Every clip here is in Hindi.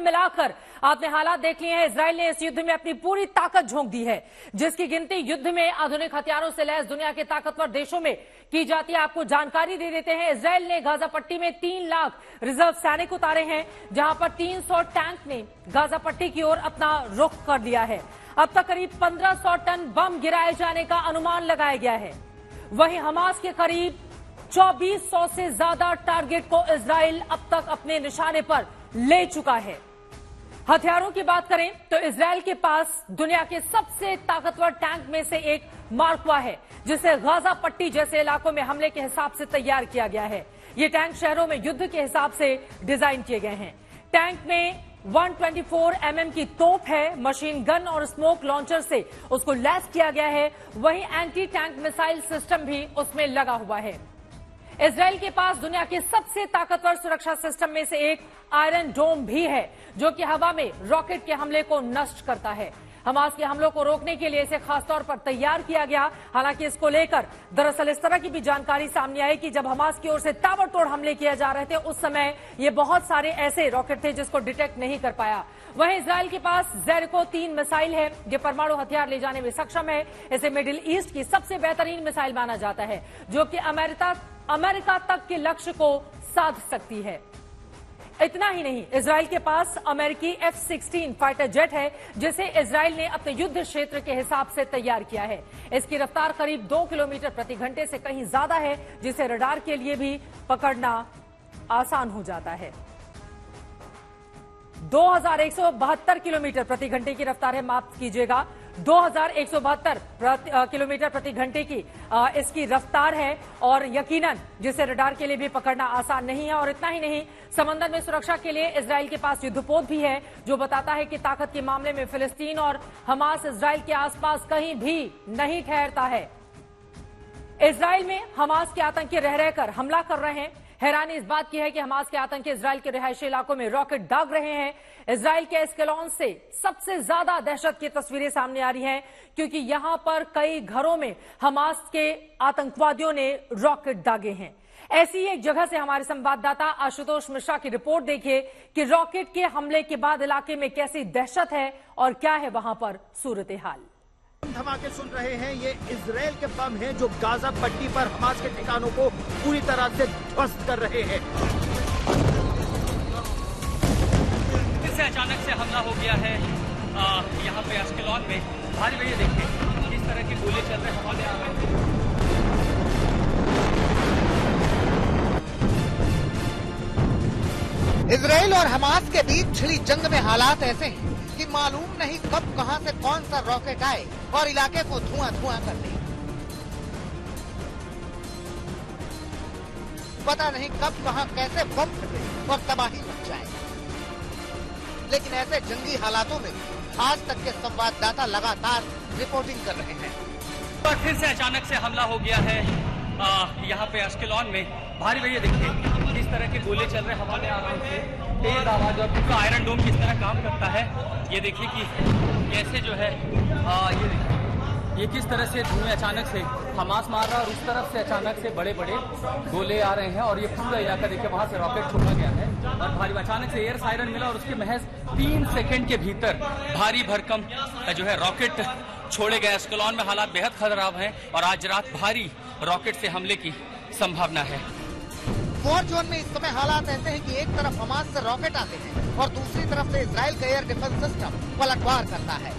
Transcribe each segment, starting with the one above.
मिलाकर आपने हालात देख लिए हैं। इजराइल ने इस युद्ध में अपनी पूरी ताकत झोंक दी है, जिसकी गिनती युद्ध में आधुनिक हथियारों से लैस दुनिया के ताकतवर देशों में की जाती है। आपको जानकारी दे देते हैं, इजराइल ने गाजा पट्टी में 3 लाख रिजर्व सैनिक उतारे हैं, जहां पर 300 टैंक ने गाजा पट्टी की ओर अपना रुख कर लिया है। अब तक करीब 1500 टन बम गिराए जाने का अनुमान लगाया गया है। वहीं हमास के करीब 2400 से ज्यादा टारगेट को इजराइल अब तक अपने निशाने पर ले चुका है। हथियारों की बात करें तो इजराइल के पास दुनिया के सबसे ताकतवर टैंक में से एक मार्कवा है, जिसे गाजा पट्टी जैसे इलाकों में हमले के हिसाब से तैयार किया गया है। ये टैंक शहरों में युद्ध के हिसाब से डिजाइन किए गए हैं। टैंक में 124 mm की तोप है, मशीन गन और स्मोक लॉन्चर से उसको लैस किया गया है। वहीं एंटी टैंक मिसाइल सिस्टम भी उसमें लगा हुआ है। इजराइल के पास दुनिया के सबसे ताकतवर सुरक्षा सिस्टम में से एक आयरन डोम भी है, जो कि हवा में रॉकेट के हमले को नष्ट करता है। हमास के हमलों को रोकने के लिए इसे खासतौर पर तैयार किया गया। हालांकि इसको लेकर दरअसल इस तरह की भी जानकारी सामने आई कि जब हमास की ओर से ताबड़तोड़ हमले किए जा रहे थे, उस समय ये बहुत सारे ऐसे रॉकेट थे जिसको डिटेक्ट नहीं कर पाया। वहीं इजराइल के पास ज़ेरको 3 मिसाइल है, जो परमाणु हथियार ले जाने में सक्षम है। इसे मिडिल ईस्ट की सबसे बेहतरीन मिसाइल माना जाता है, जो कि अमेरिका तक के लक्ष्य को साध सकती है। इतना ही नहीं, इजराइल के पास अमेरिकी F-16 फाइटर जेट है, जिसे इजराइल ने अपने युद्ध क्षेत्र के हिसाब से तैयार किया है। इसकी रफ्तार करीब 2 किलोमीटर प्रति घंटे से कहीं ज्यादा है, जिसे रडार के लिए भी पकड़ना आसान हो जाता है। 2172 किलोमीटर प्रति घंटे की रफ्तार है, माफ कीजिएगा, 2172 किलोमीटर प्रति घंटे की इसकी रफ्तार है, और यकीनन जिसे रडार के लिए भी पकड़ना आसान नहीं है। और इतना ही नहीं, समंदर में सुरक्षा के लिए इजराइल के पास युद्धपोत भी है, जो बताता है कि ताकत के मामले में फिलिस्तीन और हमास इजराइल के आसपास कहीं भी नहीं ठहरता है। इजराइल में हमास के आतंकी रह रहकर हमला कर रहे हैं। हैरानी इस बात की है कि हमास के आतंकी इजराइल के रिहायशी इलाकों में रॉकेट दाग रहे हैं। इजराइल के एस्केलॉन से सबसे ज्यादा दहशत की तस्वीरें सामने आ रही हैं, क्योंकि यहां पर कई घरों में हमास के आतंकवादियों ने रॉकेट दागे हैं। ऐसी ही एक जगह से हमारे संवाददाता आशुतोष मिश्रा की रिपोर्ट देखिए कि रॉकेट के हमले के बाद इलाके में कैसी दहशत है और क्या है वहां पर सूरत हाल। धमाके सुन रहे हैं, ये इजराइल के बम हैं जो गाजा पट्टी पर हमास के ठिकानों को पूरी तरह से ध्वस्त कर रहे हैं। इससे अचानक से हमला हो गया है यहाँ पे अश्केलॉन में। भारी भैया देखिए किस तरह के गोले चल रहे हैं, हमारे आ रहे हैं। इजराइल और हमास के बीच छिड़ी जंग में हालात ऐसे हैं कि मालूम नहीं कब कहां से कौन सा रॉकेट आए और इलाके को धुआं धुआं कर दे। पता नहीं कब कहां कैसे बम फटे और तबाही मच जाए। लेकिन ऐसे जंगी हालातों में आज तक के संवाददाता लगातार रिपोर्टिंग कर रहे हैं। और फिर से अचानक से हमला हो गया है यहाँ पे अश्केलॉन में। भारी भैया देखिए किस तरह के गोले चल रहे हैं, हमारे आ रहे हैं, तेज आवाज। और तो आयरन डोम किस तरह काम करता है, ये देखिए कि कैसे जो है ये किस तरह से धुएं अचानक से हमास मार रहा है, और उस तरफ से अचानक से बड़े बड़े गोले आ रहे हैं। और ये पूरा इलाका देखिए, वहां से रॉकेट छोड़ा गया है और भारी अचानक से एयर सायरन मिला, और उसके महज 3 सेकंड के भीतर भारी भरकम जो है रॉकेट छोड़े गए। अश्केलॉन में हालात बेहद खराब हैं और आज रात भारी रॉकेट से हमले की संभावना है। वॉर जोन में इस समय हालात ऐसे हैं कि एक तरफ हमास से रॉकेट आते हैं और दूसरी तरफ से इजराइल का एयर डिफेंस सिस्टम पलटवार करता है।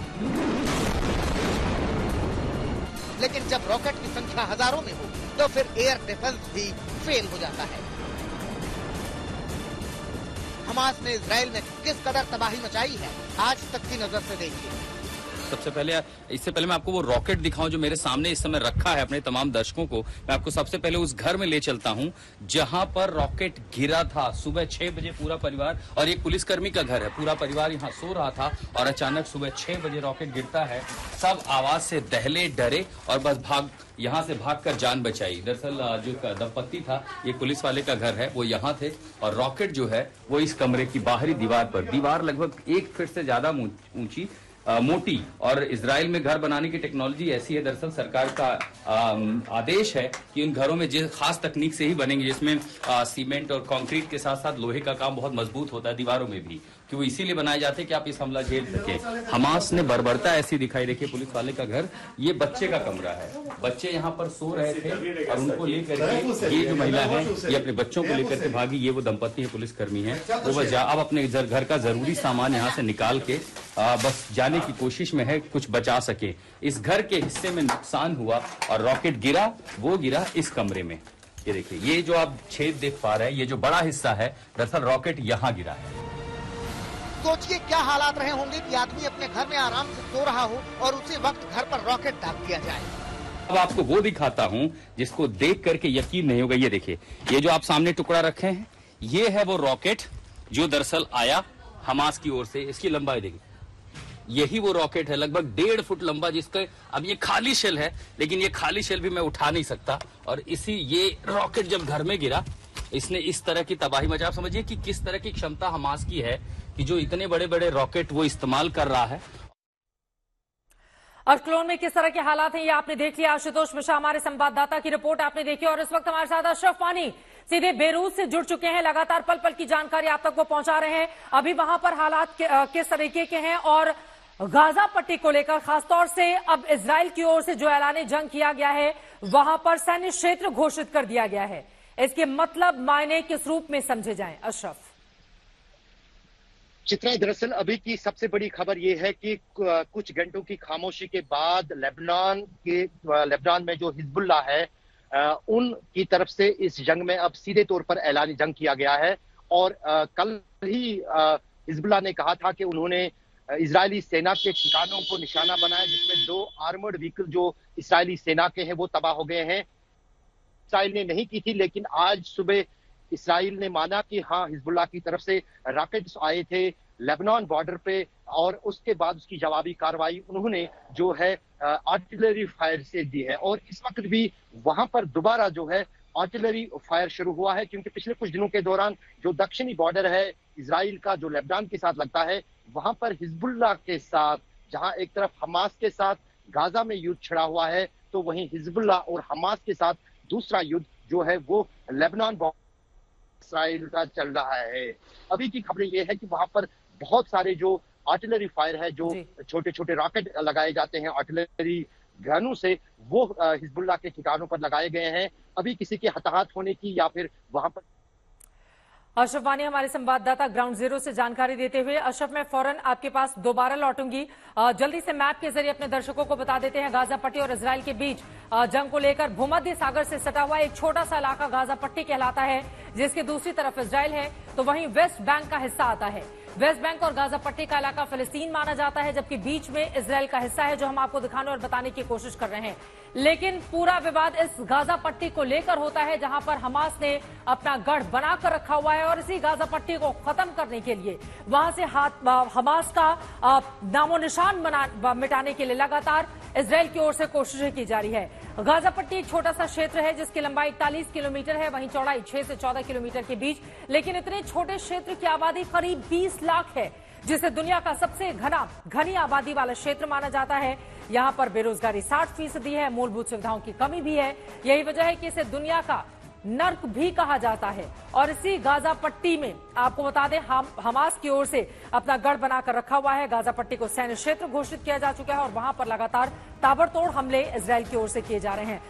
लेकिन जब रॉकेट की संख्या हजारों में हो तो फिर एयर डिफेंस भी फेल हो जाता है। हमास ने इजराइल में किस कदर तबाही मचाई है, आज तक की नजर से देखिए। सबसे पहले, इससे पहले मैं आपको वो रॉकेट दिखाऊं जो मेरे सामने इस समय रखा है अपने तमाम दर्शकों को। मैं आपको सबसे पहले उस घर में ले चलता हूं जहां पर रॉकेट गिरा था। सुबह 6 बजे पूरा परिवार, और एक पुलिसकर्मी का घर है, पूरा परिवार यहां सो रहा था और अचानक सुबह 6 बजे रॉकेट गिरता है। सब आवाज से दहले, डरे और बस यहाँ से भागकर जान बचाई। दरअसल जो दंपत्ति था, ये पुलिस वाले का घर है, वो यहाँ थे और रॉकेट जो है वो इस कमरे की बाहरी दीवार पर, दीवार लगभग 1 फीट से ज्यादा ऊंची मोटी, और इजराइल में घर बनाने की टेक्नोलॉजी ऐसी है, दरअसल सरकार का आदेश है कि उन घरों में जिस खास तकनीक से ही बनेंगे जिसमें सीमेंट और कंक्रीट के साथ साथ लोहे का काम बहुत मजबूत होता है दीवारों में भी, कि वो इसीलिए बनाए जाते हैं कि आप इस हमला झेल सके। हमास ने बर्बरता ऐसी दिखाई, देखिए पुलिस वाले का घर, ये बच्चे का कमरा है, बच्चे यहाँ पर सो रहे थे और उनको लेकर के ये जो महिला है ये अपने बच्चों को लेकर के भागी, ये वो दंपति है, पुलिसकर्मी है, वो बस अब अपने घर का जरूरी सामान यहाँ से निकाल के बस जाने की कोशिश में है, कुछ बचा सके। इस घर के हिस्से में नुकसान हुआ और रॉकेट गिरा, वो गिरा इस कमरे में। ये देखिए, ये जो आप छेद देख पा रहे हैं, ये जो बड़ा हिस्सा है, दरअसल रॉकेट यहाँ गिरा है। सोचिए क्या हालात रहे होंगे कि आदमी अपने घर में आराम से सो रहा हो और उसी वक्त घर पर रॉकेट दाग दिया जाए। अब आपको वो दिखाता हूं जिसको देख करके यकीन नहीं होगा। ये देखिए, ये जो आप सामने टुकड़ा रखे हैं, ये है वो रॉकेट जो दरअसल आया हमास की ओर से। इसकी लंबाई देखिए, यही वो रॉकेट है, लगभग 1.5 फुट लंबा, जिसका अब ये खाली शेल है, लेकिन ये खाली शेल भी मैं उठा नहीं सकता। और ये रॉकेट जब घर में गिरा, इसने इस तरह की तबाही मचा। आप समझिए कि किस तरह की क्षमता हमास की है कि जो इतने बड़े बड़े रॉकेट वो इस्तेमाल कर रहा है। अश्केलोन में किस तरह के हालात हैं ये आपने देख लिया। आशुतोष मिश्रा हमारे संवाददाता की रिपोर्ट आपने देखी, और इस वक्त हमारे साथ अशरफ वानी सीधे बेरूत से जुड़ चुके हैं, लगातार पल पल की जानकारी आप तक वो पहुंचा रहे हैं। अभी वहां पर हालात किस तरीके के हैं, और गाजा पट्टी को लेकर खासतौर से अब इजराइल की ओर से जो ऐलान जंग किया गया है, वहां पर सैन्य क्षेत्र घोषित कर दिया गया है, इसके मतलब मायने किस रूप में समझे जाएं? अशरफ। चित्रा, दरअसल अभी की सबसे बड़ी खबर यह है कि कुछ घंटों की खामोशी के बाद लेबनान में जो हिजबुल्लाह है, उनकी तरफ से इस जंग में अब सीधे तौर पर ऐलान जंग किया गया है। और कल ही हिजबुल्लाह ने कहा था कि उन्होंने इजरायली सेना के ठिकानों को निशाना बनाया, जिसमें 2 आर्मर्ड व्हीकल जो इजरायली सेना के हैं वो तबाह हो गए हैं। इजराइल ने नहीं की थी, लेकिन आज सुबह इजराइल ने माना कि हाँ, हिजबुल्लाह की तरफ से रॉकेट्स आए थे लेबनान बॉर्डर पे, और उसके बाद उसकी जवाबी कार्रवाई उन्होंने जो है आर्टिलरी फायर से दी है। और इस वक्त भी वहां पर दोबारा जो है आर्टिलरी फायर शुरू हुआ है, क्योंकि पिछले कुछ दिनों के दौरान जो दक्षिणी बॉर्डर है इजराइल का, जो लेबनान के साथ लगता है, वहां पर हिजबुल्लाह के साथ, जहां एक तरफ हमास के साथ गाजा में युद्ध छिड़ा हुआ है, तो वहीं हिजबुल्लाह और हमास के साथ दूसरा युद्ध जो है वो लेबनान इजराइल का चल रहा है। अभी की खबरें ये है कि वहां पर बहुत सारे जो आर्टिलरी फायर है, जो छोटे छोटे रॉकेट लगाए जाते हैं आर्टिलरी गनों से, वो हिजबुल्लाह के ठिकानों पर लगाए गए हैं। अभी किसी के हताहत होने की या फिर वहां पर। अशरफ वानी हमारे संवाददाता ग्राउंड जीरो से जानकारी देते हुए। अशरफ, मैं फौरन आपके पास दोबारा लौटूंगी। जल्दी से मैप के जरिए अपने दर्शकों को बता देते हैं, गाजा पट्टी और इजराइल के बीच जंग को लेकर भूमध्य सागर से सटा हुआ एक छोटा सा इलाका गाजा पट्टी कहलाता है, जिसके दूसरी तरफ इजराइल है, तो वहीं वेस्ट बैंक का हिस्सा आता है। वेस्ट बैंक और गाजा पट्टी का इलाका फिलिस्तीन माना जाता है, जबकि बीच में इजराइल का हिस्सा है, जो हम आपको दिखाने और बताने की कोशिश कर रहे हैं। लेकिन पूरा विवाद इस गाजा पट्टी को लेकर होता है, जहां पर हमास ने अपना गढ़ बनाकर रखा हुआ है, और इसी गाजा पट्टी को खत्म करने के लिए वहां से हमास का नामो निशान मिटाने के लिए लगातार इजराइल की ओर से कोशिशें की जा रही है। गाजा पट्टी एक छोटा सा क्षेत्र है, जिसकी लंबाई 41 किलोमीटर है, वहीं चौड़ाई 6 से 14 किलोमीटर के बीच। लेकिन इतने छोटे क्षेत्र की आबादी करीब 20 लाख है, जिसे दुनिया का सबसे घनी आबादी वाला क्षेत्र माना जाता है। यहाँ पर बेरोजगारी 60% है, मूलभूत सुविधाओं की कमी भी है। यही वजह है कि इसे दुनिया का नर्क भी कहा जाता है। और इसी गाजा पट्टी में आपको बता दें, हमास की ओर से अपना गढ़ बनाकर रखा हुआ है। गाजा पट्टी को सैन्य क्षेत्र घोषित किया जा चुका है, और वहां पर लगातार ताबड़तोड़ हमले इजराइल की ओर से किए जा रहे हैं।